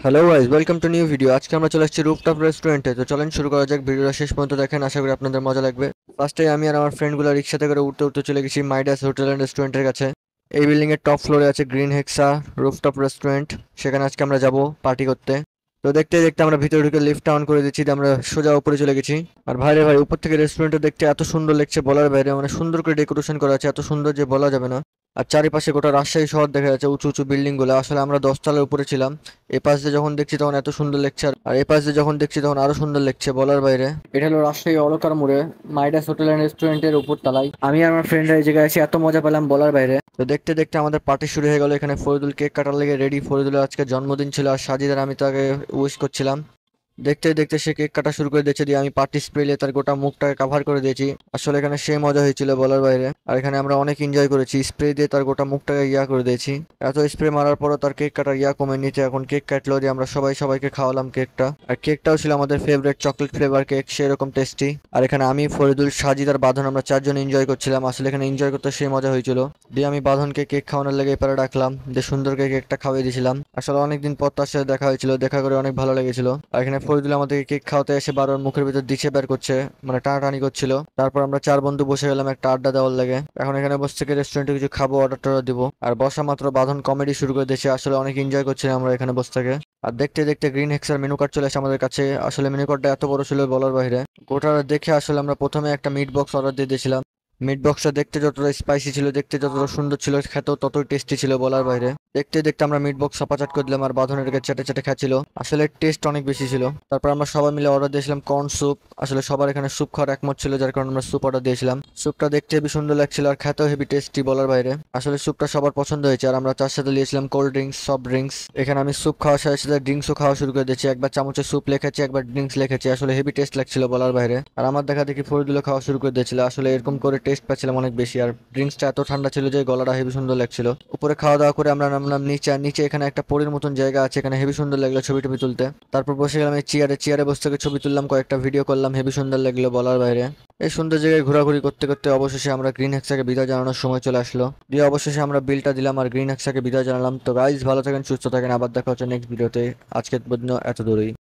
Hello guys, welcome to new video. আজকে আমরা চলে আসছি রুফটপ রেস্টুরেন্টে। তো চলেন শুরু করা যাক। ভিডিওটা শেষ পর্যন্ত দেখেন, আশা করি আপনাদের মজা লাগবে। ফার্স্টে আমি আর আমার ফ্রেন্ডগুলো রিক্সাতে করে উঠতে উঠতে চলে গেছি মাইডাস হোটেল অ্যান্ড রেস্টুরেন্টের কাছে। এই বিল্ডিং এর টপ ফ্লোরে আছে গ্রিন হেক্সা রুফটপ রেস্টুরেন্ট। সেখানে আজকে আমরা যাব পার্টি করতে। তো দেখতে দেখতে আমরা ভিতরে ঢুকে লিফট অন করে দিচ্ছি, দিয়ে আমরা সোজা উপরে চলে গেছি। আর ভাইরে ভাই, উপর থেকে রেস্টুরেন্টটা দেখতে এত সুন্দর লাগছে বলার বাইরে। মানে সুন্দর করে ডেকোরেশন করা আছে, এত সুন্দর যে বলা যাবে না। আর চারিপাশে গোটা রাজশাহী শহর দেখা যাচ্ছে, উঁচু উঁচু বিল্ডিং গুলো। আসলে আমরা 10 তলার উপরে ছিলাম। এ পাশ দিয়ে যখন দেখছি তখন এত সুন্দর লাগছে, আর এ পাশ দিয়ে যখন দেখছি তখন আরো সুন্দর লাগছে বলার বাইরে। এটা হলো রাজশাহী অলকার মোড়ে মাইডাস হোটেল অ্যান্ড রেস্টুরেন্টের উপর তলায়। আমি আর আমার ফ্রেন্ডরা এই জায়গায় এসে এত মজা পেলাম বলার বাইরে। তো দেখতে দেখতে আমাদের পার্টি শুরু হয়ে গেল। এখানে ফরিদুল কেক কাটার লেগে রেডি। ফরিদুলের আজকে জন্মদিন ছিল, আর সাজিদার আমি তাকে উইশ করছিলাম। দেখতে দেখতে সে কেক কাটা শুরু করে দিয়েছে, দিয়ে আমি পার্টি স্প্রে দিয়ে তার গোটা মুখটাকে কাভার করে দিয়েছি। আসলে এখানে সে মজা হয়েছিল বলার বাইরে। আর এখানে আমরা অনেক এনজয় করেছি, স্প্রে দিয়ে তার গোটা মুখটাকে ইয়া করে দিয়েছি। এত স্প্রে মারার পরও তার কেক কাটার ইয়া কমে নিতে এখন কেক কাটলো, দিয়ে আমরা সবাইকে খাওয়ালাম কেকটা। আর কেকটাও ছিল আমাদের ফেভারিট চকলেট ফ্লেভার কেক, সেরকম টেস্টি। আর এখানে আমি, ফরিদুল, সাজিদ আর বাঁধন আমরা চারজন এনজয় করছিলাম। আসলে এখানে এনজয় করতে সেই মজা হয়েছিল। দিয়ে আমি বাঁধনকে কেক খাওয়ানোর লেগে এপারে ডাকলাম, দিয়ে সুন্দরকে কেকটা খাওয়াই দিয়েছিলাম। আসলে অনেকদিন পর তার সাথে দেখা হয়েছিল, দেখা করে অনেক ভালো লেগেছিল। আর এখানে ফরিদুল আমাদেরকে কেক খাওয়াতে এসে বারবার মুখের ভিতর দিচ্ছে বের করছে, মানে টানাটানি করছিল। তারপর আমরা চার বন্ধু বসে গেলাম একটা আড্ডা দেওয়ার লেগে। এখন এখানে বসে থেকে রেস্টুরেন্টে কিছু খাবো, অর্ডার টর্ডার দিব। আর বসা মাত্র বাঁধন কমেডি শুরু করে দিয়েছে। আসলে অনেক এনজয় করছিলাম আমরা এখানে বসে থেকে। আর দেখতে দেখতে গ্রিন হেক্সার মেনু কার্ড চলে আসে আমাদের কাছে। আসলে মেনু কার্ডটা এত বড় ছিল বলার বাইরে। গোটা দেখে আসলে আমরা প্রথমে একটা মিট বক্স অর্ডার দিয়ে দিয়েছিলাম। মিট বক্সটা দেখতে যতটা স্পাইসি ছিল, দেখতে যতটা সুন্দর ছিল, খেতেও ততই টেস্টি ছিল বলার বাইরে। দেখতে দেখতে আমরা মিট বক্স চাপাচাট করে দিলাম, আর বাঁধনের এটাকে চেটে চেটে খাচ্ছিল। আসলে টেস্ট অনেক বেশি ছিল। তারপর আমরা সবাই মিলে অর্ডার দিয়েছিলাম কর্ন স্যুপ। আসলে সবার এখানে স্যুপ খাওয়ার একমত ছিল, যার কারণে আমরা স্যুপ অর্ডার দিয়েছিলাম। স্যুপটা দেখতে হেবি সুন্দর লাগছিল, আর খেতেও হেবি টেস্টি বলার বাইরে। আসলে স্যুপটা সবার পছন্দ হয়েছে। আর আমরা তার সাথে নিয়েছিলাম কোল্ড ড্রিঙ্কস, সফট ড্রিঙ্কস। এখানে আমি স্যুপ খাওয়ার সাথে সাথে ড্রিঙ্কসও খাওয়া শুরু করে দিয়েছি। একবার চামচে স্যুপ লেখেছি, একবার ড্রিঙ্কস লেখেছি। আসলে হেভি টেস্ট লাগছিল বলার বাইরে। আর আমার দেখা দেখি ফরিদুলে খাওয়া শুরু করে দিয়েছিল। আসলে এরকম করে টেস্ট পাচ্ছিলাম অনেক বেশি। আর ড্রিঙ্কসটা এত ঠান্ডা ছিল যে গলাটা হেভি সুন্দর লাগছিল। উপরে খাওয়া দাওয়া করে আমরা নামলাম নিচে। আর নিচে এখানে একটা পরীর মতন জায়গা আছে, এখানে হেভি সুন্দর লাগলো ছবি টবি তুলতে। তারপর বসে গেলাম এই চেয়ারে। চেয়ারে বসে থেকে ছবি তুললাম, কয়েকটা ভিডিও করলাম, হেভি সুন্দর লাগলো বলার বাইরে। এই সুন্দর জায়গায় ঘোরাঘুরি করতে করতে অবশেষে আমরা গ্রিন হেক্সাকে বিদায় জানানোর সময় চলে আসলো। দিয়ে অবশেষে আমরা বিলটা দিলাম আর গ্রিন হেক্সাকে বিদায় জানালাম। তো গাইজ, ভালো থাকেন, সুস্থ থাকেন, আবার দেখা হচ্ছে নেক্সট ভিডিওতে। আজকের জন্য এত দূরই।